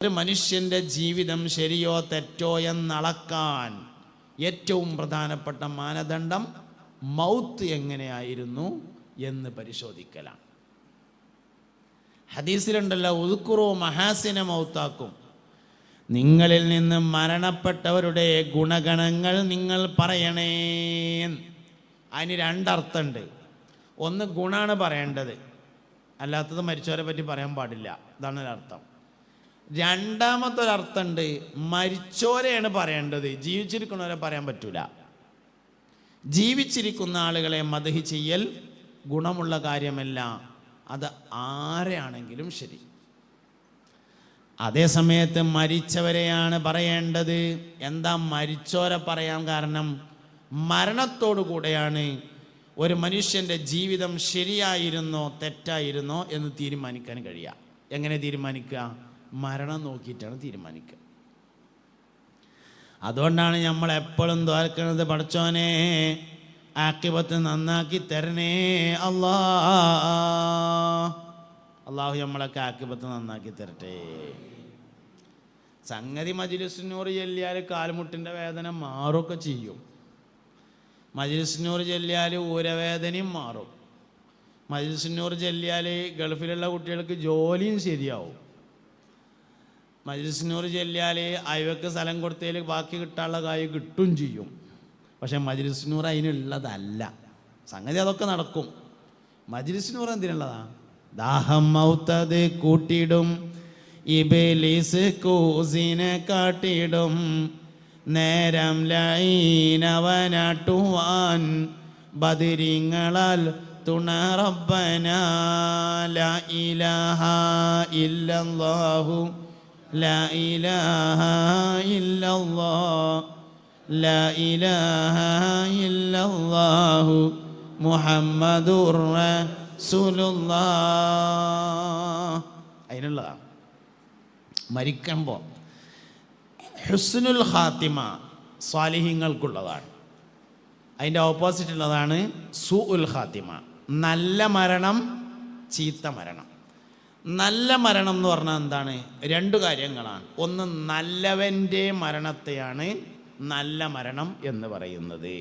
ഒരു മനുഷ്യൻ്റെ ജീവിതം ശരിയോ തെറ്റോ എന്നളക്കാൻ ഏറ്റവും പ്രധാനപ്പെട്ട മാനദണ്ഡം മൗത്ത് എങ്ങനെയായിരുന്നു എന്ന് പരിശോധിക്കലാണ്. ഹദീസിലുണ്ടല്ലോ, ഉദ്കുറു മഹാസിന മൗത്താക്കും, നിങ്ങളിൽ നിന്ന് മരണപ്പെട്ടവരുടെ ഗുണഗണങ്ങൾ നിങ്ങൾ പറയണേ. അതിന് രണ്ടർത്ഥമുണ്ട്. ഒന്ന് ഗുണമാണ് പറയേണ്ടത്, അല്ലാത്തത് മരിച്ചവരെ പറ്റി പറയാൻ പാടില്ല, ഇതാണ് ഒരർത്ഥം. രണ്ടാമത്തെ ഒരർത്ഥമുണ്ട്, മരിച്ചോരെയാണ് പറയേണ്ടത്, ജീവിച്ചിരിക്കുന്നവരെ പറയാൻ പറ്റൂല. ജീവിച്ചിരിക്കുന്ന ആളുകളെ മദ്ഹ് ചെയ്യൽ ഗുണമുള്ള കാര്യമല്ല, അത് ആരെയാണെങ്കിലും ശരി. അതേ സമയത്ത് മരിച്ചവരെയാണ് പറയേണ്ടത്. എന്താ മരിച്ചോരെ പറയാൻ കാരണം? മരണത്തോടു കൂടെയാണ് ഒരു മനുഷ്യൻ്റെ ജീവിതം ശരിയായിരുന്നോ തെറ്റായിരുന്നോ എന്ന് തീരുമാനിക്കാൻ കഴിയുക. എങ്ങനെ തീരുമാനിക്കുക? മരണം നോക്കിയിട്ടാണ് തീരുമാനിക്കുക. അതുകൊണ്ടാണ് നമ്മൾ എപ്പോഴും ദ്വാരക്കുന്നത്, പടച്ചോനെ ആഖിബത്ത് നന്നാക്കി തരണേ അല്ലാ. അള്ളാഹു നമ്മളൊക്കെ ആഖിബത്ത് നന്നാക്കി തരട്ടെ. സംഗതി മജ്‌ലിസുന്നൂർ ചൊല്ലിയാൽ കാൽമുട്ടിൻ്റെ വേദന മാറുകയൊക്കെ ചെയ്യും. മജ്‌ലിസുന്നൂർ ചൊല്ലിയാൽ ഊരവേദനയും മാറും. മജ്‌ലിസുന്നൂർ ചൊല്ലിയാൽ ഗൾഫിലുള്ള കുട്ടികൾക്ക് ജോലിയും ശരിയാവും. മജ്‌ലിസുന്നൂർ ചൊല്ലിയാൽ അയവക്ക് സ്ഥലം കൊടുത്തതിൽ ബാക്കി കിട്ടാനുള്ള കായ് കിട്ടും ചെയ്യും. പക്ഷെ മജ്‌ലിസുന്നൂർ അതിനുള്ളതല്ല. സംഗതി അതൊക്കെ നടക്കും. മജ്‌ലിസുന്നൂർ എന്തിനുള്ളതാ? ദാഹം മൗത്തത് കൂട്ടിയിടും, ഇബ്ലീസ് കൂസിനെ കാട്ടിടും, നേരം ലൈനവനാട്ടുവാൻ ബദരിങ്ങളാൽ തുണ റബ്ബന. ലാ ഇലാഹ ഇല്ലല്ലാഹു ലാ ഇലാഹ ഇല്ലല്ലാഹ് ലാ ഇലാഹ ഇല്ലല്ലാഹു മുഹമ്മദുർ റസൂലുള്ളാഹ്. അതിനുള്ളതാണ്. മരിക്കുമ്പോൾ ഹുസ്നുൽ ഖാത്തിമ സ്വാലിഹീങ്ങൾക്കുള്ളതാണ്. അതിൻ്റെ ഓപ്പോസിറ്റ് ഉള്ളതാണ് സൂഉൽ ഖാത്തിമ, നല്ല മരണം, ചീത്ത മരണം. നല്ല മരണം എന്ന് പറഞ്ഞാൽ എന്താണ്? രണ്ടു കാര്യങ്ങളാണ്. ഒന്ന്, നല്ലവൻ്റെ മരണത്തെയാണ് നല്ല മരണം എന്ന് പറയുന്നത്.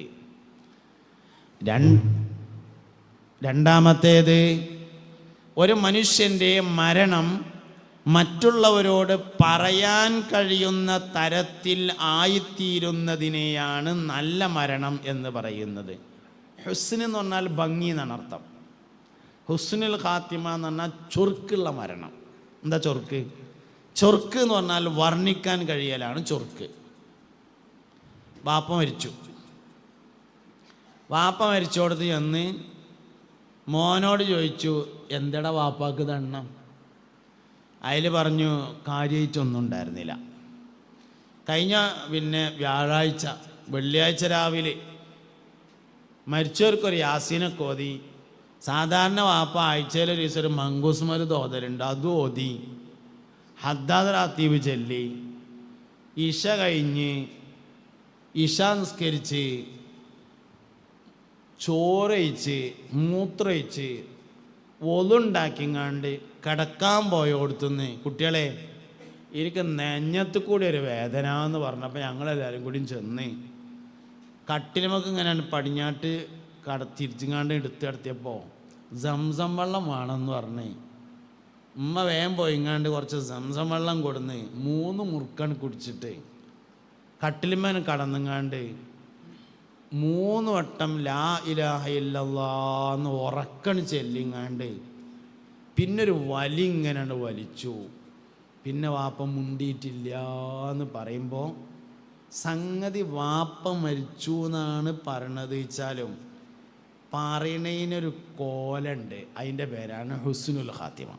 രണ്ടാമത്തേത്, ഒരു മനുഷ്യൻ്റെ മരണം മറ്റുള്ളവരോട് പറയാൻ കഴിയുന്ന തരത്തിൽ ആയിത്തീരുന്നതിനെയാണ് നല്ല മരണം എന്ന് പറയുന്നത്. ഹുസ്ൻ എന്ന് പറഞ്ഞാൽ ഭംഗി എന്നാണ് അർത്ഥം. ഹുസ്നുൽ ഖാത്തിമ എന്ന് പറഞ്ഞാൽ ചൊറുക്കുള്ള മരണം. എന്താ ചൊറുക്ക്? ചൊറുക്ക് എന്ന് പറഞ്ഞാൽ വർണ്ണിക്കാൻ കഴിയലാണ് ചൊറുക്ക്. വാപ്പ മരിച്ചു. വാപ്പ മരിച്ചോടത്ത് ചെന്ന് മോനോട് ചോദിച്ചു, എന്തടാ വാപ്പാക്ക് ദണ്ണം? അതിൽ പറഞ്ഞു, കാര്യമായിട്ടൊന്നും ഉണ്ടായിരുന്നില്ല. കഴിഞ്ഞ വെള്ളിയാഴ്ച രാവിലെ മരിച്ചവർക്കൊരു യാസീനൊക്കെ ഓതി. സാധാരണ വാപ്പ ആഴ്ചയിലൊരു ദിവസം ഒരു മങ്കൂസ്മൽ തോതലുണ്ട്, അതും ഓതി. ഹദ്ദാദ് റാത്തീബ് ചൊല്ലി, ഇഷ കഴിഞ്ഞ് ഇഷ നിസ്കരിച്ച് ചോറയിച്ച് മൂത്രയിച്ച് ഒലുണ്ടാക്കിങ്ങാണ്ട് കിടക്കാൻ പോയോടുത്തുനിന്ന്, കുട്ടികളെ എനിക്ക് നെഞ്ഞത്ത് കൂടി ഒരു വേദന എന്ന് പറഞ്ഞപ്പോൾ ഞങ്ങളെല്ലാവരും കൂടി ചെന്ന് കട്ടിലുമൊക്കെ ഇങ്ങനെ പടിഞ്ഞാട്ട് തിരിച്ചിങ്ങാണ്ട് എടുത്തിടത്തിയപ്പോൾ സംസം വെള്ളം വേണമെന്ന് പറഞ്ഞ് ഉമ്മ വേഗം പോയിങ്ങാണ്ട് കുറച്ച് സംസം വെള്ളം കൊടുന്ന് 3 മുറുക്കൺ കുടിച്ചിട്ട് കട്ടിലുമേന് കടന്നുങ്ങാണ്ട് 3 വട്ടം ലാ ഇലാഹ ഇല്ലല്ലാഹ് എന്ന് ഉറക്കണ് ചെല്ലിങ്ങാണ്ട് പിന്നൊരു വലി ഇങ്ങനെ വലിച്ചു. പിന്നെ വാപ്പ മുണ്ടിയിട്ടില്ല എന്ന് പറയുമ്പോൾ സംഗതി വാപ്പ മരിച്ചു എന്നാണ് പറയണത് വെച്ചാലും പറയണതിനൊരു കോലുണ്ട്. അതിൻ്റെ പേരാണ് ഹുസ്നുൽ ഖാത്തിമ.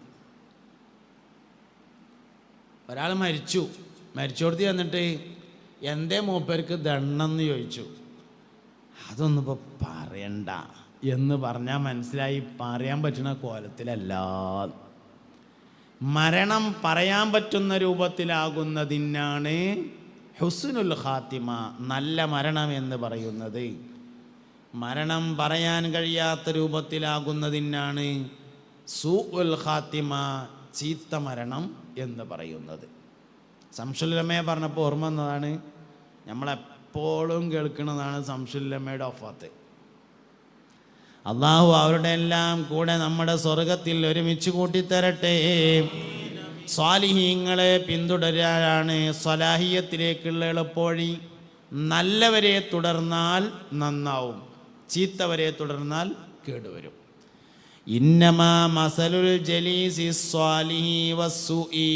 ഒരാൾ മരിച്ചോടത്ത് വന്നിട്ട് എന്തേ മൂപ്പർക്ക് ദണ്ണെന്ന് ചോദിച്ചു. അതൊന്നും ഇപ്പോൾ പറയണ്ട എന്ന് പറഞ്ഞാൽ മനസ്സിലായി പറയാൻ പറ്റുന്ന കോലത്തിലല്ല. മരണം പറയാൻ പറ്റുന്ന രൂപത്തിലാകുന്നതിനാണ് ഹുസ്നുൽ ഖാത്തിമ, നല്ല മരണം എന്ന് പറയുന്നത്. മരണം പറയാൻ കഴിയാത്ത രൂപത്തിലാകുന്നതിനാണ് സൂഉൽ ഖാത്തിമ, ചീത്ത മരണം എന്ന് പറയുന്നത്. ശംസുലുലമയെ പറഞ്ഞപ്പോൾ ഓർമ്മ വന്നതാണ്, നമ്മളെപ്പോഴും കേൾക്കുന്നതാണ് ശംസുലുലമയുടെ വഫാത്ത്. അള്ളാഹു അവരുടെ എല്ലാം കൂടെ നമ്മുടെ സ്വർഗത്തിൽ ഒരുമിച്ച് കൂട്ടിത്തരട്ടെ. സ്വാലിഹീങ്ങളെ പിന്തുടരാനാണ് സ്വലാഹിയത്തിലേക്കുള്ള എളുപ്പവഴി. നല്ലവരെ തുടർന്നാൽ നന്നാവും, ചീത്തവരെ തുടർന്നാൽ കേടുവരും. ഇന്നമാ മസലുൽ ജലീസി സ്വാലിഹി വസ്സുഇ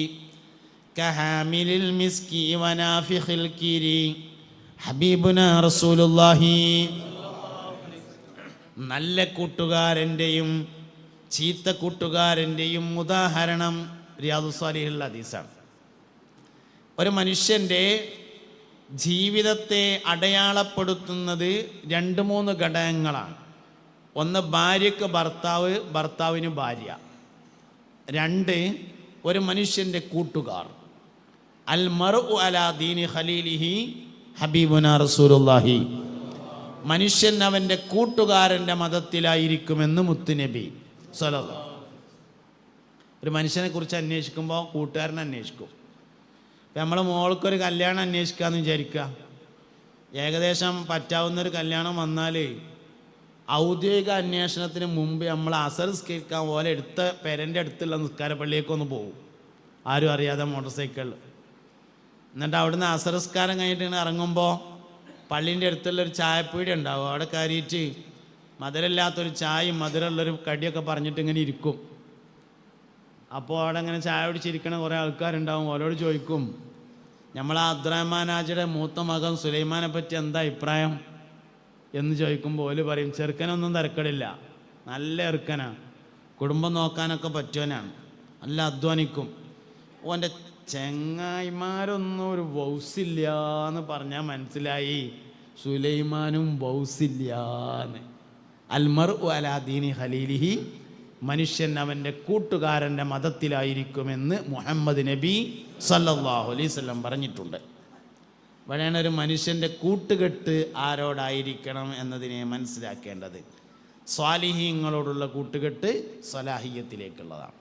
കഹാമിലിൽ മിസ്കി വനാഫിഖിൽ കിരി. ഹബീബുനാ റസൂലുള്ളാഹി നല്ല കൂട്ടുകാരൻ്റെയും ചീത്ത കൂട്ടുകാരൻ്റെയും ഉദാഹരണം റിയാദുസ് സ്വാലിഹിൽ ഹദീസാണ്. ഒരു മനുഷ്യൻ്റെ ജീവിതത്തെ അടയാളപ്പെടുത്തുന്നത് 2-3 ഘടകങ്ങളാണ്. ഒന്ന് ഭാര്യയ്ക്ക് ഭർത്താവ്, ഭർത്താവിന് ഭാര്യ. 2 ഒരു മനുഷ്യൻ്റെ കൂട്ടുകാർ. അൽ മർഉ അലാ ദീനി ഖലീലിഹി ഹബീബുനാ റസൂലുള്ളാഹി. മനുഷ്യൻ അവൻ്റെ കൂട്ടുകാരൻ്റെ മതത്തിലായിരിക്കുമെന്ന് മുത്തുനബി സ്വല്ലല്ലാഹു. ഒരു മനുഷ്യനെ കുറിച്ച് അന്വേഷിക്കുമ്പോൾ കൂട്ടുകാരനെ അന്വേഷിക്കും. ഇപ്പം നമ്മളെ മോൾക്കൊരു കല്യാണം അന്വേഷിക്കാമെന്ന് വിചാരിക്കുക. ഏകദേശം പറ്റാവുന്നൊരു കല്യാണം വന്നാൽ ഔദ്യോഗിക അന്വേഷണത്തിന് മുമ്പ് നമ്മൾ അസർ നിസ്കരിക്കാൻ പോലെ പെരൻ്റെ അടുത്തുള്ള നിസ്കാര പള്ളിയേക്കൊന്ന് പോകും, ആരും അറിയാതെ മോട്ടോർ സൈക്കിളിൽ. എന്നിട്ട് അവിടുന്ന് അസർ നിസ്കാരം കഴിഞ്ഞിട്ട് ഇറങ്ങുമ്പോൾ പള്ളീൻ്റെ അടുത്തുള്ളൊരു ചായപ്പീടി ഉണ്ടാവും. അവിടെ കയറിയിട്ട് മധുരമില്ലാത്തൊരു ചായയും മധുരമുള്ളൊരു കടിയൊക്കെ പറഞ്ഞിട്ട് ഇങ്ങനെ ഇരിക്കും. അപ്പോൾ അവിടെ അങ്ങനെ ചായ കുടിച്ചിരിക്കണ കുറേ ആൾക്കാരുണ്ടാവും. അവരോട് ചോദിക്കും, നമ്മൾ അബ്ദുറഹ്മാൻ ഹാജിയുടെ മൂത്ത മകൻ സുലൈമാനെ പറ്റി എന്താ അഭിപ്രായം എന്ന് ചോദിക്കുമ്പോൾ ഓല് പറയും, ചെറുക്കനൊന്നും തിരക്കടില്ല, നല്ല ചെറുക്കനാണ്, കുടുംബം നോക്കാനൊക്കെ പറ്റുവനാണ്, നല്ല അധ്വാനിക്കും. ഓൻ്റെ ചെങ്ങായിമാരൊന്നും ഒരു ബൗസില്ല എന്ന് പറഞ്ഞാൽ മനസ്സിലായി സുലൈമാനും ബൗസില്ലാന്ന്. അൽമർഉ അലാ ദീനി ഖലീലിഹി, മനുഷ്യൻ അവൻ്റെ കൂട്ടുകാരൻ്റെ മതത്തിലായിരിക്കുമെന്ന് മുഹമ്മദ് നബി സല്ലല്ലാഹു അലൈഹി വസല്ലം പറഞ്ഞിട്ടുണ്ട്. ഇവിടെയാണ് ഒരു മനുഷ്യൻ്റെ കൂട്ടുകെട്ട് ആരോടായിരിക്കണം എന്നതിനെ മനസ്സിലാക്കേണ്ടത്. സ്വാലിഹീങ്ങളോടുള്ള കൂട്ടുകെട്ട് സ്വലാഹിയത്തിലേക്കുള്ളതാണ്.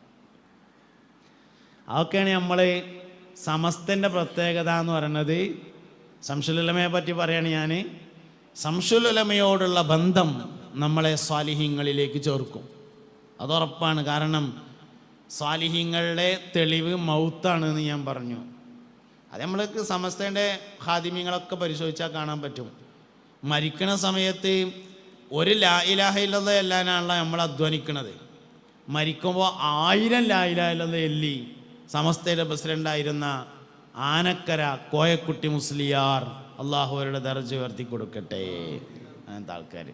അതൊക്കെയാണ് നമ്മൾ സമസ്തൻ്റെ പ്രത്യേകത എന്ന് പറയുന്നത്. ശംസുലുലമയെ പറ്റി പറയുകയാണ് ഞാൻ. ശംസുലുലമയോടുള്ള ബന്ധം നമ്മളെ സ്വാലിഹീങ്ങളിലേക്ക് ചേർക്കും, അതുറപ്പാണ്. കാരണം സ്വാലിഹീങ്ങളുടെ തെളിവ് മൗത്താണ് എന്ന് ഞാൻ പറഞ്ഞു. അത് നമ്മൾക്ക് സമസ്തയുടെ ഖാദിമീങ്ങളൊക്കെ പരിശോധിച്ചാൽ കാണാൻ പറ്റും. മരിക്കണ സമയത്ത് ഒരു ലാ ഇലാഹ ഇല്ലല്ലാഹ് എല്ലാനാണല്ലോ നമ്മൾ അധ്വാനിക്കണത്. മരിക്കുമ്പോൾ 1000 ലാ ഇലാഹ ഇല്ലല്ലാഹ് എല്ലി സമസ്തയുടെ പ്രസിഡൻ്റായിരുന്ന ആനക്കര കോയക്കുട്ടി മുസ്ലിയാർ, അള്ളാഹു അവരുടെ ദർജ ഉയർത്തി കൊടുക്കട്ടെ, അങ്ങനത്തെ ആൾക്കാർ.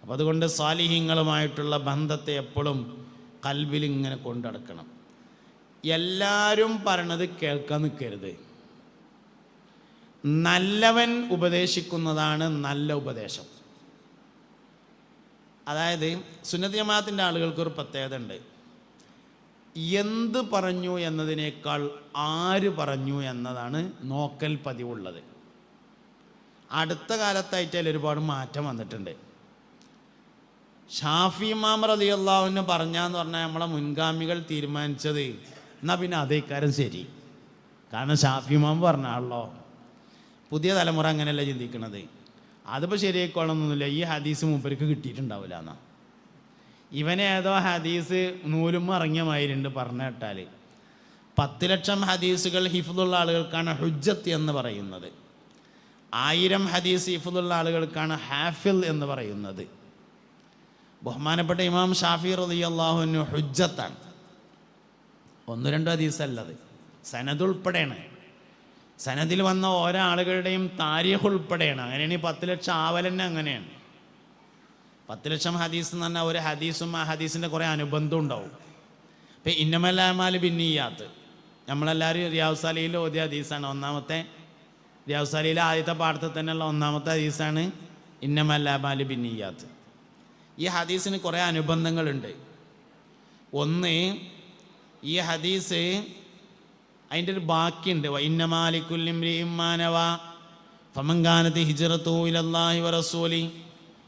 അപ്പോൾ അതുകൊണ്ട് സ്വാലിഹീങ്ങളുമായിട്ടുള്ള ബന്ധത്തെ എപ്പോഴും കൽബിൽ ഇങ്ങനെ കൊണ്ടടക്കണം. എല്ലാവരും പറയണത് കേൾക്കാൻ നിൽക്കരുത്. നല്ലവൻ ഉപദേശിക്കുന്നതാണ് നല്ല ഉപദേശം. അതായത് സുന്നത്ത് ജമാഅത്തിൻ്റെ ആളുകൾക്കൊരു പ്രത്യേകത ഉണ്ട്. എന്ത് പറഞ്ഞു എന്നതിനേക്കാൾ ആര് പറഞ്ഞു എന്നതാണ് നോക്കൽ പതിവുള്ളത്. അടുത്ത കാലത്തായിട്ട് അതിൽ ഒരുപാട് മാറ്റം വന്നിട്ടുണ്ട്. ഷാഫി ഇമാം റളിയല്ലാഹു അൻഹു പറഞ്ഞാന്ന് പറഞ്ഞാൽ നമ്മളെ മുൻഗാമികൾ തീരുമാനിച്ചത് എന്നാൽ പിന്നെ അതേക്കാരം ശരി, കാരണം ഷാഫി ഇമാം പറഞ്ഞാണല്ലോ. പുതിയ തലമുറ അങ്ങനെയല്ല ചിന്തിക്കുന്നത്. അതിപ്പോൾ ശരിയായിക്കോളണമെന്നൊന്നുമില്ല. ഈ ഹദീസ് മൂപ്പർക്ക് കിട്ടിയിട്ടുണ്ടാവില്ല എന്നാ. ഇവനെ ഏതോ ഹദീസ് നൂലും ഇറങ്ങിയ മാതിരിണ്ട് പറഞ്ഞു കേട്ടാൽ. 10 ലക്ഷം ഹദീസുകൾ ഹിഫ്ദുള്ള ആളുകൾക്കാണ് ഹുജ്ജത്ത് എന്ന് പറയുന്നത്. 1000 ഹദീസ് ഹിഫ്ദുള്ള ആളുകൾക്കാണ് ഹാഫിൽ എന്ന് പറയുന്നത്. ബഹുമാനപ്പെട്ട ഇമാം ഷാഫി റളിയല്ലാഹു അൻഹു ഹുജ്ജത്താണ്. 1-2 ഹദീസല്ലത്, സനദ് ഉൾപ്പെടെയാണ്. സനദിൽ വന്ന ഓരോ ആളുകളുടെയും താരീഖ് ഉൾപ്പെടെയാണ്. അങ്ങനെയാണ് ഈ 10 ലക്ഷം ആവലെന്നെ അങ്ങനെയാണ്. 10 ലക്ഷം ഹദീസ് എന്ന് പറഞ്ഞാൽ ഒരു ഹദീസും ആ ഹദീസിൻ്റെ കുറേ അനുബന്ധം ഉണ്ടാവും. ഇപ്പം ഇന്നമൽ അഅ്മാലു ബിന്നിയ്യാത്ത് നമ്മളെല്ലാവരും റിയാദുസ് സ്വാലിഹീനിൽ ഓതിയ ഹദീസാണ്. ഒന്നാമത്തെ റിയാദുസ് സ്വാലിഹീനിലെ ആദ്യത്തെ പാഠത്തിൽ തന്നെയുള്ള ഒന്നാമത്തെ ഹദീസാണ് ഇന്നമൽ അഅ്മാലു ബിന്നിയ്യാത്ത്. ഈ ഹദീസിന് കുറേ അനുബന്ധങ്ങളുണ്ട്. ഒന്ന്, ഈ ഹദീസ് അതിൻ്റെ ഒരു ബാക്കിയുണ്ട്. ഇന്നമാ ലിക്കുല്ലി ഇംറിഇൻ മാ നവാ ഫമൻ കാനത് ഹിജ്റതുഹു ഇലല്ലാഹി വറസൂലിഹി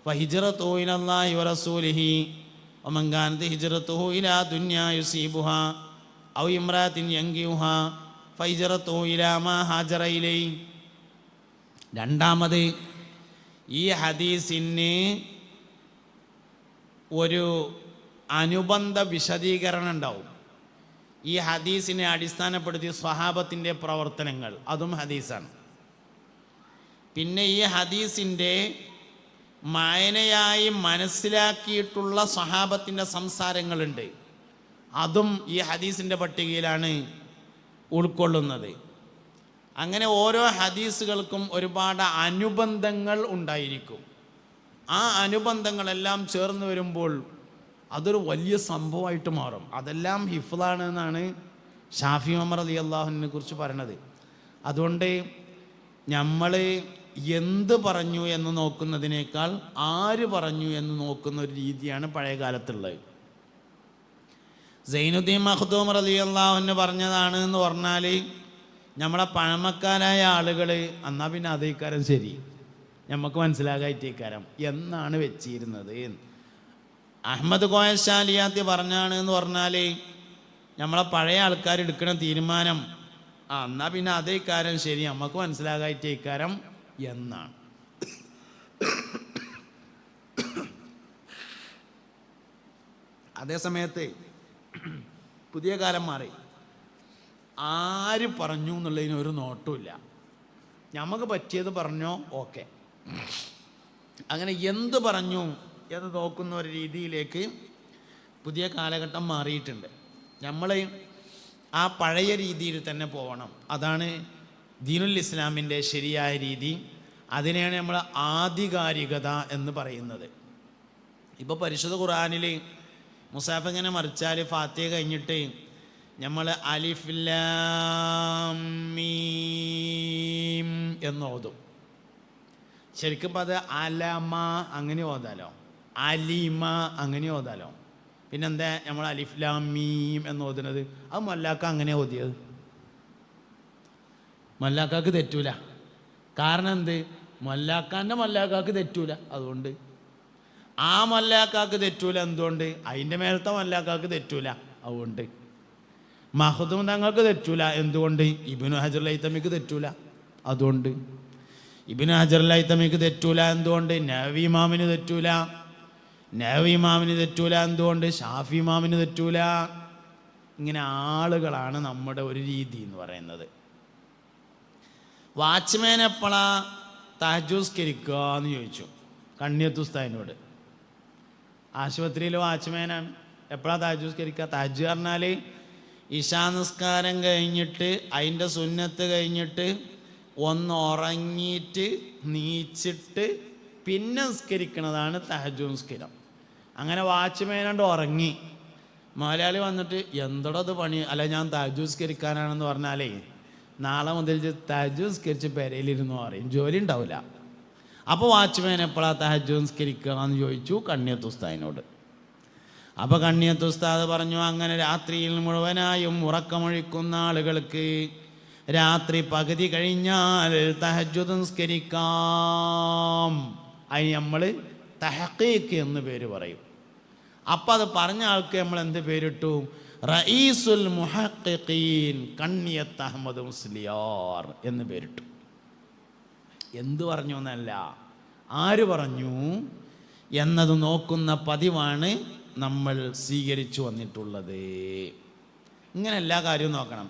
ഫഹിജ്റതുഹു ഇലല്ലാഹി വറസൂലിഹി വമൻ കാനത് ഹിജ്റതുഹു ഇലാ ദുനിയാ യുസീബുഹാ ഔ ഇംറാത്തിൻ യൻകിഹുഹാ ഫൈജറത്തു ഇലാ മാ ഹാജറ ഇലൈ. രണ്ടാമത്, ഈ ഹദീസിന് ഒരു അനുബന്ധ വിശദീകരണം ഉണ്ടാവും. ഈ ഹദീസിനെ അടിസ്ഥാനപ്പെടുത്തി സ്വഹാബത്തിൻ്റെ പ്രവർത്തനങ്ങൾ, അതും ഹദീസാണ്. പിന്നെ ഈ ഹദീസിൻ്റെ മായനയായി മനസ്സിലാക്കിയിട്ടുള്ള സ്വഹാബത്തിൻ്റെ സംസാരങ്ങളുണ്ട്, അതും ഈ ഹദീസിൻ്റെ പട്ടികയിലാണ് ഉൾക്കൊള്ളുന്നത്. അങ്ങനെ ഓരോ ഹദീസുകൾക്കും ഒരുപാട് അനുബന്ധങ്ങൾ ഉണ്ടായിരിക്കും. ആ അനുബന്ധങ്ങളെല്ലാം ചേർന്ന് വരുമ്പോൾ അതൊരു വലിയ സംഭവമായിട്ട് മാറും. അതെല്ലാം ഹിഫ്ളാണ് എന്നാണ് ഷാഫി ഉമർ റളിയല്ലാഹുവിനെ കുറിച്ച് പറയണത്. അതുകൊണ്ട് നമ്മൾ എന്ത് പറഞ്ഞു എന്ന് നോക്കുന്നതിനേക്കാൾ ആര് പറഞ്ഞു എന്ന് നോക്കുന്ന ഒരു രീതിയാണ് പഴയ കാലത്തുള്ളത്. സൈനുദ്ദീൻ മഖ്ദൂം റളിയല്ലാഹുവിന് പറഞ്ഞതാണ് എന്ന് പറഞ്ഞാൽ നമ്മളെ പഴമക്കാരായ ആളുകൾ എന്നാൽ പിന്നെ അതേക്കാരം ശരി, നമുക്ക് മനസ്സിലാകായിട്ടേക്കാരം എന്നാണ് വെച്ചിരുന്നത്. അഹമ്മദ് കോയ ശാലിയാത്തി പറഞ്ഞാണ് എന്ന് പറഞ്ഞാൽ നമ്മളെ പഴയ ആൾക്കാർ എടുക്കുന്ന തീരുമാനം എന്നാൽ പിന്നെ അതേക്കാരം ശരി, നമുക്ക് മനസ്സിലാകായിട്ടേക്കാരം എന്നാണ്. അതേസമയത്ത് പുതിയ കാലം മാറി, ആര് പറഞ്ഞു എന്നുള്ളതിന് ഒരു നോട്ടുമില്ല. നമുക്ക് പറ്റിയത് പറഞ്ഞോ, ഓക്കെ. അങ്ങനെ എന്ത് പറഞ്ഞു എന്ന് നോക്കുന്ന ഒരു രീതിയിലേക്ക് പുതിയ കാലഘട്ടം മാറിയിട്ടുണ്ട്. നമ്മൾ ആ പഴയ രീതിയിൽ തന്നെ പോകണം. അതാണ് ദീനുൽ ഇസ്ലാമിൻ്റെ ശരിയായ രീതി. അതിനെയാണ് നമ്മൾ ആധികാരികത എന്ന് പറയുന്നത്. ഇപ്പോൾ പരിശുദ്ധ ഖുർആനിൽ മുസാഫ് ഇങ്ങനെ മറിച്ചാൽ ഫാത്തിഹ കഴിഞ്ഞിട്ട് നമ്മൾ അലിഫ് ലാം മീം എന്ന് ഓതും. ശരിക്കും ഇപ്പം അത് അലമ അങ്ങനെ ഓതാലോ, അലിമ അങ്ങനെ ഓതാലോ. പിന്നെന്താ നമ്മൾ അലിഫ് ലാം മീം എന്ന് ഓതുന്നത്? അത് മൊല്ലാക്ക അങ്ങനെ ഓതിയത്. മൊല്ലാക്കാക്ക് തെറ്റൂല. കാരണം എന്ത്? മൊല്ലാക്കാൻ്റെ മൊല്ലാക്കാക്ക് തെറ്റൂല. അതുകൊണ്ട് ആ മൊല്ലാക്കാക്ക് തെറ്റൂല. എന്തുകൊണ്ട്? അതിൻ്റെ മേലത്തെ മൊല്ലാക്കാക്ക് തെറ്റൂല. അതുകൊണ്ട് മഖ്ദൂം തങ്ങൾക്ക് തെറ്റൂല. എന്തുകൊണ്ട്? ഇബ്നു ഹജറുൽ ഹൈതമിക്ക് തെറ്റൂല. അതുകൊണ്ട് ഇബ്നു ഹജറുൽ ഹൈതമിക്ക് തെറ്റൂല. എന്തുകൊണ്ട്? നവവി ഇമാമിന് തെറ്റൂല. നവവി ഇമാമിന് തെറ്റൂല. എന്തുകൊണ്ട്? ഷാഫി ഇമാമിന് തെറ്റൂല. ഇങ്ങനെ ആളുകളാണ് നമ്മുടെ ഒരു രീതി എന്ന് പറയുന്നത്. വാച്ച്മാൻ എപ്പോഴാ തഹജ്ജുദ് എന്ന് ചോദിച്ചു കണ്ണിയത്ത് ഉസ്താദിനോട്. ആശുപത്രിയിൽ വാച്ച്മാനാണ്. എപ്പോഴാണ് തഹജ്ജുദ്? തഹജ്ജുദ് പറഞ്ഞാൽ ഇശാ നിസ്കാരം കഴിഞ്ഞിട്ട് അതിൻ്റെ സുന്നത്ത് കഴിഞ്ഞിട്ട് ഒന്ന് ഉറങ്ങിയിട്ട് നീച്ചിട്ട് പിന്നെ നിസ്കരിക്കണതാണ് തഹജ്ജുദ് നിസ്കാരം. അങ്ങനെ വാച്ച്മാനാണ്ട് ഉറങ്ങി. മലയാളി വന്നിട്ട് എന്തോടത് പണി, അല്ല ഞാൻ തഹജ്ജുദ് നിസ്കരിക്കാനാണെന്ന് പറഞ്ഞാലേ നാളെ മുതൽ തഹജ്ജുദ് നിസ്കരിച്ച് പെരയിലിരുന്നു പറയും, ജോലി ഉണ്ടാവില്ല. അപ്പോൾ വാച്ച്മാൻ എപ്പോഴാണ് തഹജ്ജുദ് നിസ്കരിക്കുക എന്ന് ചോദിച്ചു കണ്ണിയത്ത് ഉസ്താദിനോട്. അപ്പോൾ കണ്ണിയത്ത് ഉസ്താദ് പറഞ്ഞു, അങ്ങനെ രാത്രിയിൽ മുഴുവനായും ഉറക്കമൊഴിക്കുന്ന ആളുകൾക്ക് രാത്രി പകുതി കഴിഞ്ഞാൽ തഹജ്ജുദ് നിസ്കരിക്കാം. അതിന് നമ്മൾ തഹഖീഖ് എന്ന് പേര് പറയും. അപ്പം അത് പറഞ്ഞ ആൾക്ക് നമ്മൾ എന്ത് പേരിട്ടു? റഈസുൽ മുഹഖിഖീൻ കണ്ണിയത്ത് അഹമ്മദ് മുസ്ലിയാർ എന്ന് പേരിട്ടു. എന്ത് പറഞ്ഞു എന്നല്ല, ആര് പറഞ്ഞു എന്നത് നോക്കുന്ന പതിവാണ് നമ്മൾ സ്വീകരിച്ചു വന്നിട്ടുള്ളത്. ഇങ്ങനെ എല്ലാ കാര്യവും നോക്കണം.